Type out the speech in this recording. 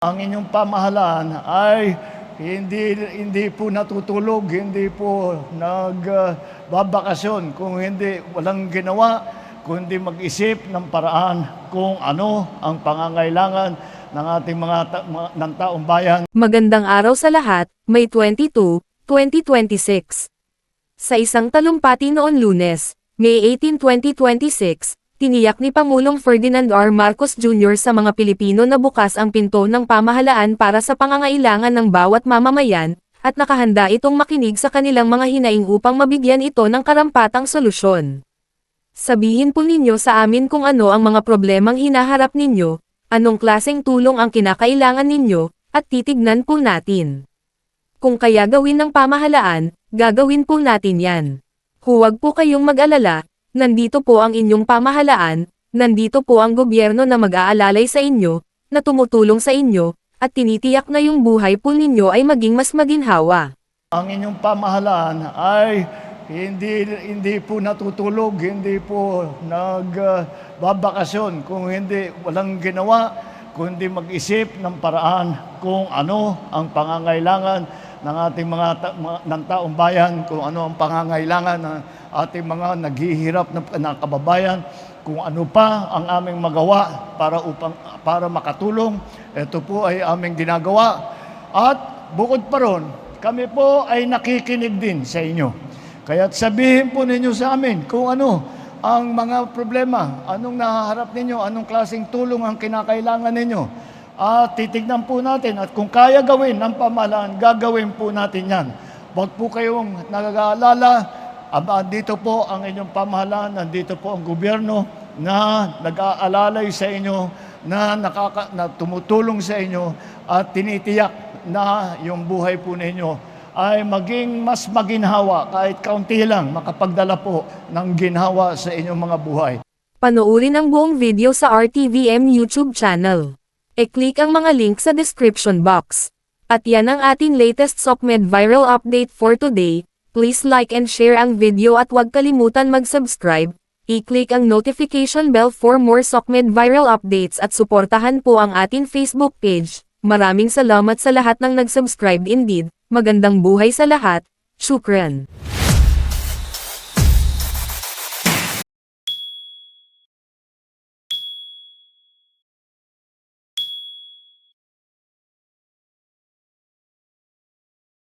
Ang inyong pamahalaan ay hindi po natutulog, hindi po nagbabakasyon, kung hindi walang ginawa, kundi mag-isip ng paraan kung ano ang pangangailangan ng ating ng taong bayan. Magandang araw sa lahat, May 22, 2026. Sa isang talumpati noon Lunes, May 18, 2026, tiniyak ni Pangulong Ferdinand R. Marcos Jr. sa mga Pilipino na bukas ang pinto ng pamahalaan para sa pangangailangan ng bawat mamamayan, at nakahanda itong makinig sa kanilang mga hinaing upang mabigyan ito ng karampatang solusyon. Sabihin po ninyo sa amin kung ano ang mga problemang hinaharap ninyo, anong klaseng tulong ang kinakailangan ninyo, at titignan po natin. Kung kaya gawin ng pamahalaan, gagawin po natin yan. Huwag po kayong mag-alala. Nandito po ang inyong pamahalaan, nandito po ang gobyerno na mag-aalalay sa inyo, na tumutulong sa inyo, at tinitiyak na yung buhay po ninyo ay maging mas maginhawa. Ang inyong pamahalaan ay hindi po natutulog, hindi po nagbabakasyon, kung hindi walang ginawa, kundi mag-isip ng paraan kung ano ang pangangailangan ng ating ng taong bayan, kung ano ang pangangailangan ng ating mga naghihirap na kababayan, kung ano pa ang aming magawa para makatulong. Ito po ay aming ginagawa. At bukod pa ron, kami po ay nakikinig din sa inyo. Kaya't sabihin po ninyo sa amin kung ano ang mga problema, anong nahaharap ninyo, anong klaseng tulong ang kinakailangan ninyo. At titignan po natin, at kung kaya gawin ng pamahalaan, gagawin po natin yan. Huwag po kayong nag-aalala. Dito po ang inyong pamahalaan, nandito po ang gobyerno na nag-aalalay sa inyo, na tumutulong sa inyo, at tinitiyak na yung buhay po ninyo ay maging mas maginhawa, kahit kaunti lang, makapagdala po ng ginhawa sa inyong mga buhay. Panoorin ang buong video sa RTVM YouTube channel. E-click ang mga link sa description box. At yan ang ating latest SOCMED viral update for today. Please like and share ang video at huwag kalimutan mag-subscribe. I-click ang notification bell for more SOCMED viral updates at suportahan po ang ating Facebook page. Maraming salamat sa lahat ng nag-subscribe indeed. Magandang buhay sa lahat. Shukran.